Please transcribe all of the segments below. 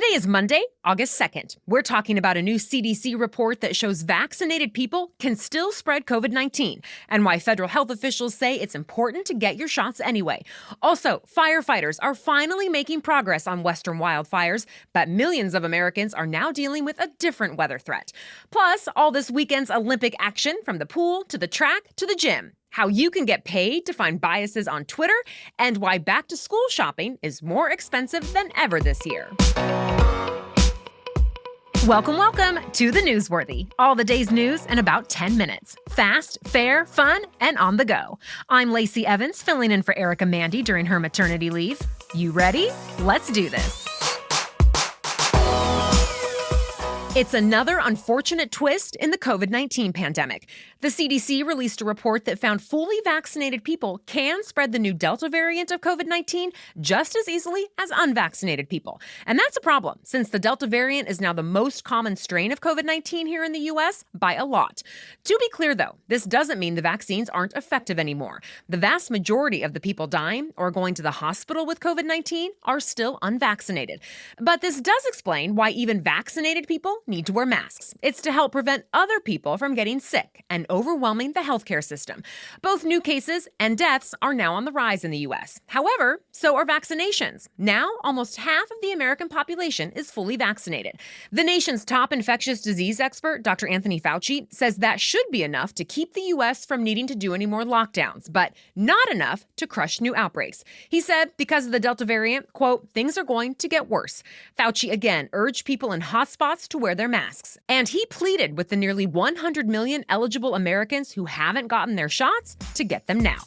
Today is Monday, August 2nd. We're talking about a new CDC report that shows vaccinated people can still spread COVID-19 and why federal health officials say it's important to get your shots anyway. Also, firefighters are finally making progress on western wildfires, but millions of Americans are now dealing with a different weather threat. Plus, all this weekend's Olympic action from the pool to the track to the gym. How you can get paid to find biases on Twitter, and why back-to-school shopping is more expensive than ever this year. Welcome to The Newsworthy. All the day's news in about 10 minutes. Fast, fair, fun, and on the go. I'm Lacey Evans, filling in for Erica Mandy during her maternity leave. You ready? Let's do this. It's another unfortunate twist in the COVID-19 pandemic. The CDC released a report that found fully vaccinated people can spread the new Delta variant of COVID-19 just as easily as unvaccinated people. And that's a problem, since the Delta variant is now the most common strain of COVID-19 here in the U.S. by a lot. To be clear, though, this doesn't mean the vaccines aren't effective anymore. The vast majority of the people dying or going to the hospital with COVID-19 are still unvaccinated. But this does explain why even vaccinated people need to wear masks. It's to help prevent other people from getting sick and overwhelming the healthcare system. Both new cases and deaths are now on the rise in the U.S. However, so are vaccinations. Now, almost half of the American population is fully vaccinated. The nation's top infectious disease expert, Dr. Anthony Fauci, says that should be enough to keep the U.S. from needing to do any more lockdowns, but not enough to crush new outbreaks. He said because of the Delta variant, quote, things are going to get worse. Fauci again urged people in hotspots to wear their masks. And he pleaded with the nearly 100 million eligible Americans who haven't gotten their shots to get them now.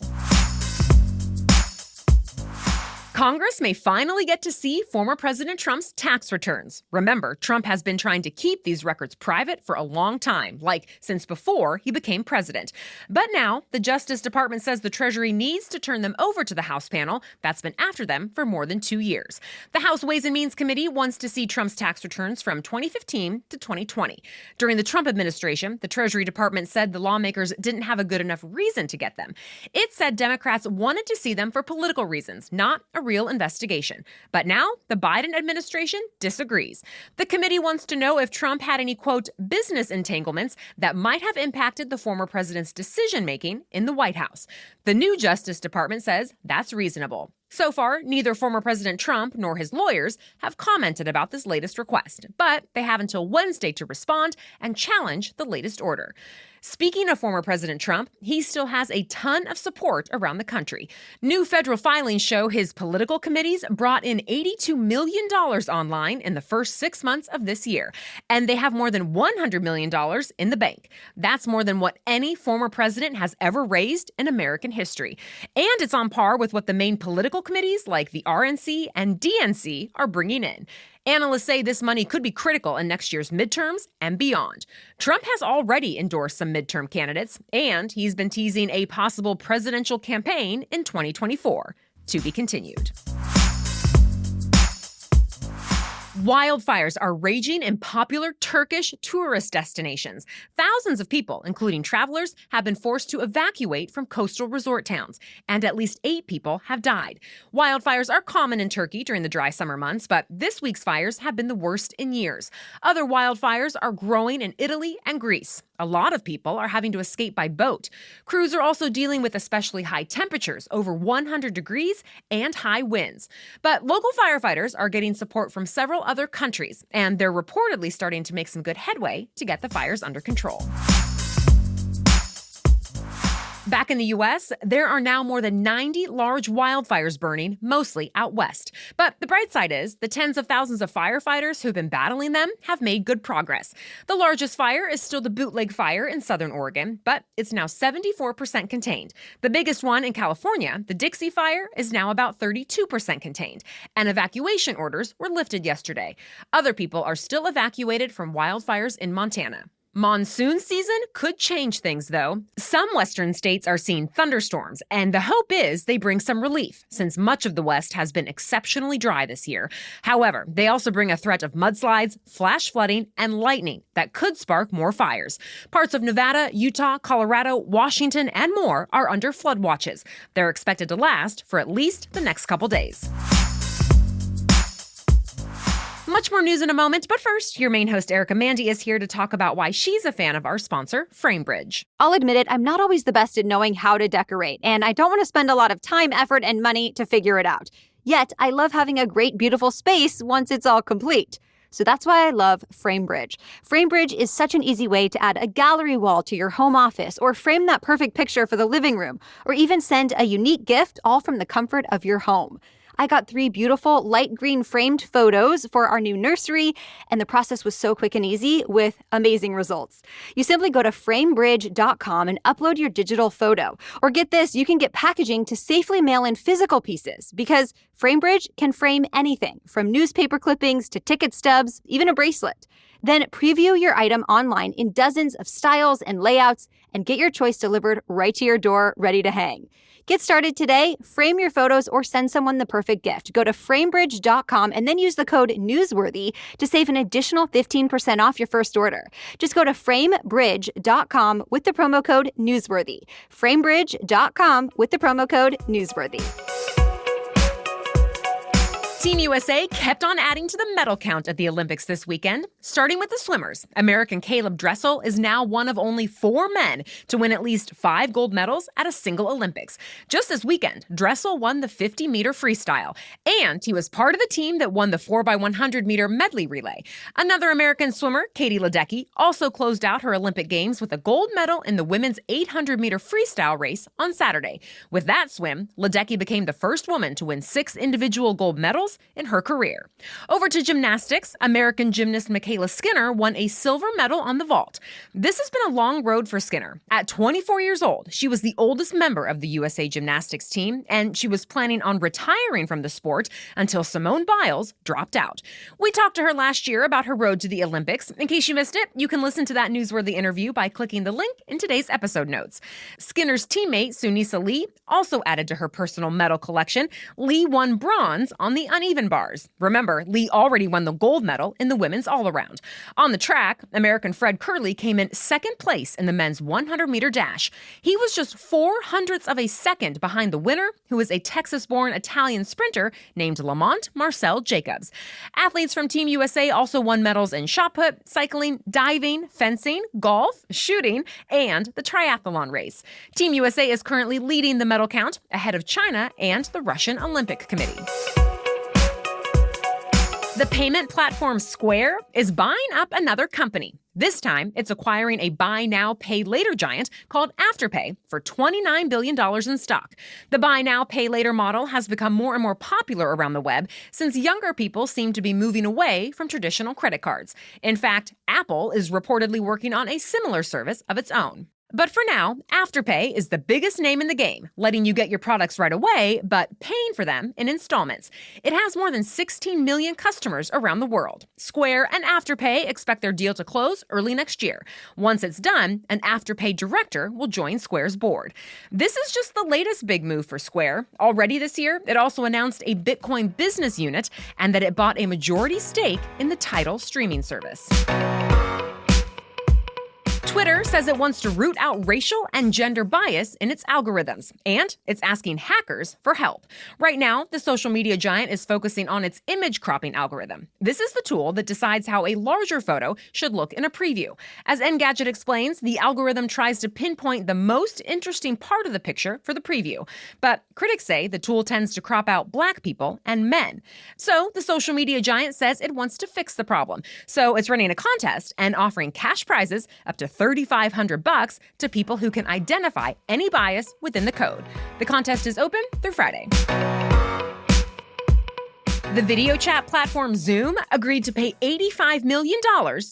Congress may finally get to see former President Trump's tax returns. Remember, Trump has been trying to keep these records private for a long time, like since before he became president. But now, the Justice Department says the Treasury needs to turn them over to the House panel that's been after them for more than 2 years. The House Ways and Means Committee wants to see Trump's tax returns from 2015 to 2020. During the Trump administration, the Treasury Department said the lawmakers didn't have a good enough reason to get them. It said Democrats wanted to see them for political reasons, not a real investigation. But now, the Biden administration disagrees. The committee wants to know if Trump had any, quote, business entanglements that might have impacted the former president's decision-making in the White House. The new Justice Department says that's reasonable. So far, neither former President Trump nor his lawyers have commented about this latest request, but they have until Wednesday to respond and challenge the latest order. Speaking of former President Trump, he still has a ton of support around the country. New federal filings show his political committees brought in $82 million online in the first 6 months of this year, and they have more than $100 million in the bank. That's more than what any former president has ever raised in American history. And it's on par with what the main political committees like the RNC and DNC are bringing in. Analysts say this money could be critical in next year's midterms and beyond. Trump has already endorsed some midterm candidates, and he's been teasing a possible presidential campaign in 2024. To be continued. Wildfires are raging in popular Turkish tourist destinations. Thousands of people, including travelers, have been forced to evacuate from coastal resort towns, and at least 8 people have died. Wildfires are common in Turkey during the dry summer months, but this week's fires have been the worst in years. Other wildfires are growing in Italy and Greece. A lot of people are having to escape by boat. Crews are also dealing with especially high temperatures, over 100 degrees, and high winds. But local firefighters are getting support from several other countries, and they're reportedly starting to make some good headway to get the fires under control. Back in the U.S., there are now more than 90 large wildfires burning, mostly out west. But the bright side is the tens of thousands of firefighters who've been battling them have made good progress. The largest fire is still the Bootleg Fire in southern Oregon, but it's now 74% contained. The biggest one in California, the Dixie Fire, is now about 32% contained, and evacuation orders were lifted yesterday. Other people are still evacuated from wildfires in Montana. Monsoon season could change things, though. Some western states are seeing thunderstorms, and the hope is they bring some relief, since much of the West has been exceptionally dry this year. However, they also bring a threat of mudslides, flash flooding, and lightning that could spark more fires. Parts of Nevada, Utah, Colorado, Washington, and more are under flood watches. They're expected to last for at least the next couple days. Much more news in a moment, but first, your main host Erica Mandy is here to talk about why she's a fan of our sponsor, FrameBridge. I'll admit it, I'm not always the best at knowing how to decorate, and I don't want to spend a lot of time, effort, and money to figure it out. Yet, I love having a great, beautiful space once it's all complete. So that's why I love FrameBridge. FrameBridge is such an easy way to add a gallery wall to your home office, or frame that perfect picture for the living room, or even send a unique gift all from the comfort of your home. I got 3 beautiful light green framed photos for our new nursery, and the process was so quick and easy with amazing results. You simply go to framebridge.com and upload your digital photo. Or get this, you can get packaging to safely mail in physical pieces because FrameBridge can frame anything from newspaper clippings to ticket stubs, even a bracelet. Then preview your item online in dozens of styles and layouts and get your choice delivered right to your door, ready to hang. Get started today, frame your photos, or send someone the perfect gift. Go to framebridge.com and then use the code NEWSWORTHY to save an additional 15% off your first order. Just go to framebridge.com with the promo code NEWSWORTHY. Framebridge.com with the promo code NEWSWORTHY. Team USA kept on adding to the medal count at the Olympics this weekend. Starting with the swimmers, American Caleb Dressel is now one of only 4 men to win at least 5 gold medals at a single Olympics. Just this weekend, Dressel won the 50-meter freestyle, and he was part of the team that won the 4x100-meter medley relay. Another American swimmer, Katie Ledecky, also closed out her Olympic Games with a gold medal in the women's 800-meter freestyle race on Saturday. With that swim, Ledecky became the first woman to win 6 individual gold medals in her career. Over to gymnastics, American gymnast Michaela Skinner won a silver medal on the vault. This has been a long road for Skinner. At 24 years old, she was the oldest member of the USA gymnastics team, and she was planning on retiring from the sport until Simone Biles dropped out. We talked to her last year about her road to the Olympics. In case you missed it, you can listen to that newsworthy interview by clicking the link in today's episode notes. Skinner's teammate, Sunisa Lee, also added to her personal medal collection. Lee won bronze on the uneven bars. Remember, Lee already won the gold medal in the women's all-around. On the track, American Fred Kerley came in second place in the men's 100-meter dash. He was just 0.04 of a second behind the winner, who is a Texas-born Italian sprinter named Lamont Marcel Jacobs. Athletes from Team USA also won medals in shot put, cycling, diving, fencing, golf, shooting, and the triathlon race. Team USA is currently leading the medal count ahead of China and the Russian Olympic Committee. The payment platform Square is buying up another company. This time, it's acquiring a buy now, pay later giant called AfterPay for $29 billion in stock. The buy now, pay later model has become more and more popular around the web since younger people seem to be moving away from traditional credit cards. In fact, Apple is reportedly working on a similar service of its own. But for now, AfterPay is the biggest name in the game, letting you get your products right away, but paying for them in installments. It has more than 16 million customers around the world. Square and AfterPay expect their deal to close early next year. Once it's done, an AfterPay director will join Square's board. This is just the latest big move for Square. Already this year, it also announced a Bitcoin business unit and that it bought a majority stake in the Tidal streaming service. Twitter says it wants to root out racial and gender bias in its algorithms, and it's asking hackers for help. Right now, the social media giant is focusing on its image cropping algorithm. This is the tool that decides how a larger photo should look in a preview. As Engadget explains, the algorithm tries to pinpoint the most interesting part of the picture for the preview. But critics say the tool tends to crop out Black people and men. So the social media giant says it wants to fix the problem. So it's running a contest and offering cash prizes up to $3,500 to people who can identify any bias within the code. The contest is open through Friday. The video chat platform Zoom agreed to pay $85 million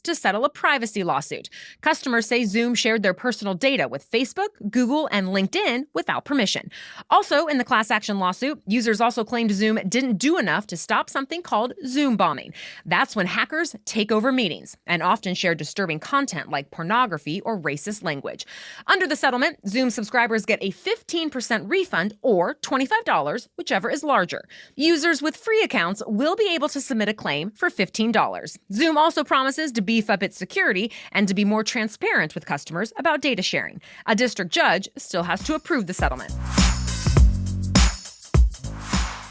to settle a privacy lawsuit. Customers say Zoom shared their personal data with Facebook, Google, and LinkedIn without permission. Also, in the class action lawsuit, users also claimed Zoom didn't do enough to stop something called Zoom bombing. That's when hackers take over meetings and often share disturbing content like pornography or racist language. Under the settlement, Zoom subscribers get a 15% refund or $25, whichever is larger. Users with free accounts will be able to submit a claim for $15. Zoom also promises to beef up its security and to be more transparent with customers about data sharing. A district judge still has to approve the settlement.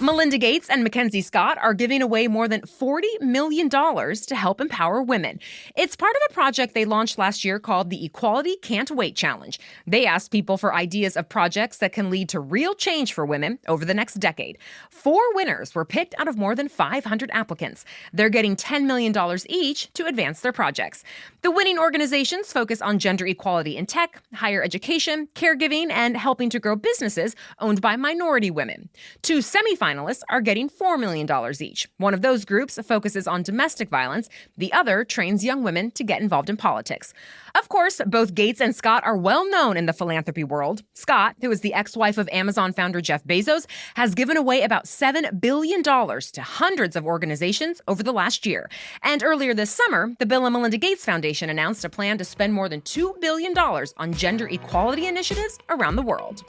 Melinda Gates and Mackenzie Scott are giving away more than $40 million to help empower women. It's part of a project they launched last year called the Equality Can't Wait Challenge. They asked people for ideas of projects that can lead to real change for women over the next decade. 4 winners were picked out of more than 500 applicants. They're getting $10 million each to advance their projects. The winning organizations focus on gender equality in tech, higher education, caregiving, and helping to grow businesses owned by minority women. 2 semifinalists are getting $4 million each. One of those groups focuses on domestic violence. The other trains young women to get involved in politics. Of course, both Gates and Scott are well known in the philanthropy world. Scott, who is the ex-wife of Amazon founder Jeff Bezos, has given away about $7 billion to hundreds of organizations over the last year. And earlier this summer, the Bill and Melinda Gates Foundation announced a plan to spend more than $2 billion on gender equality initiatives around the world.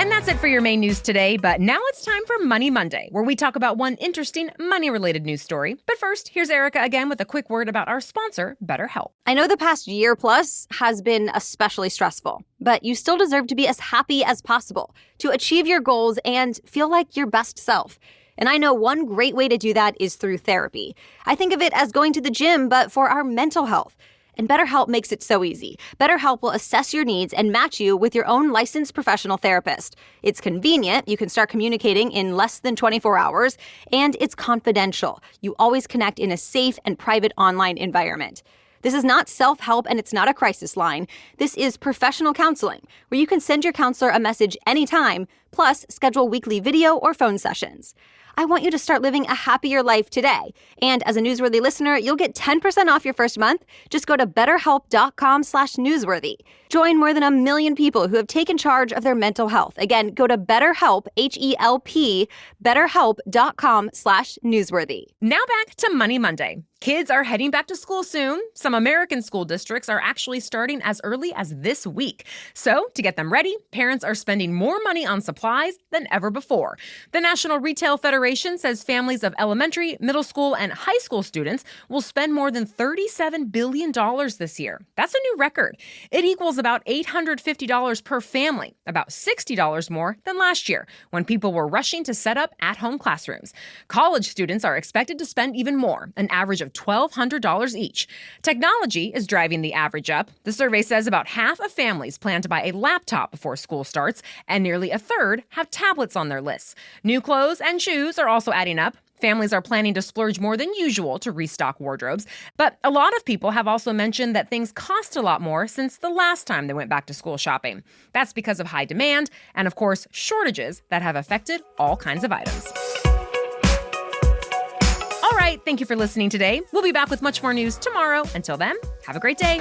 And that's it for your main news today, but now it's time for Money Monday, where we talk about one interesting money-related news story. But first, here's Erica again with a quick word about our sponsor, BetterHelp. I know the past year plus has been especially stressful, but you still deserve to be as happy as possible, to achieve your goals and feel like your best self. And I know one great way to do that is through therapy. I think of it as going to the gym, but for our mental health. And BetterHelp makes it so easy. BetterHelp will assess your needs and match you with your own licensed professional therapist. It's convenient. You can start communicating in less than 24 hours. And it's confidential. You always connect in a safe and private online environment. This is not self-help and it's not a crisis line. This is professional counseling, where you can send your counselor a message anytime, plus schedule weekly video or phone sessions. I want you to start living a happier life today. And as a Newsworthy listener, you'll get 10% off your first month. Just go to betterhelp.com/newsworthy. Join more than 1 million people who have taken charge of their mental health. Again, go to BetterHelp, H-E-L-P, betterhelp.com/newsworthy. Now back to Money Monday. Kids are heading back to school soon. Some American school districts are actually starting as early as this week. So, to get them ready, parents are spending more money on supplies than ever before. The National Retail Federation says families of elementary, middle school, and high school students will spend more than $37 billion this year. That's a new record. It equals about $850 per family, about $60 more than last year, when people were rushing to set up at-home classrooms. College students are expected to spend even more, an average of $1,200 each. Technology is driving the average up. The survey says about half of families plan to buy a laptop before school starts, and nearly a third have tablets on their lists. New clothes and shoes are also adding up. Families are planning to splurge more than usual to restock wardrobes. But a lot of people have also mentioned that things cost a lot more since the last time they went back to school shopping. That's because of high demand and, of course, shortages that have affected all kinds of items. All right, thank you for listening today. We'll be back with much more news tomorrow. Until then, have a great day.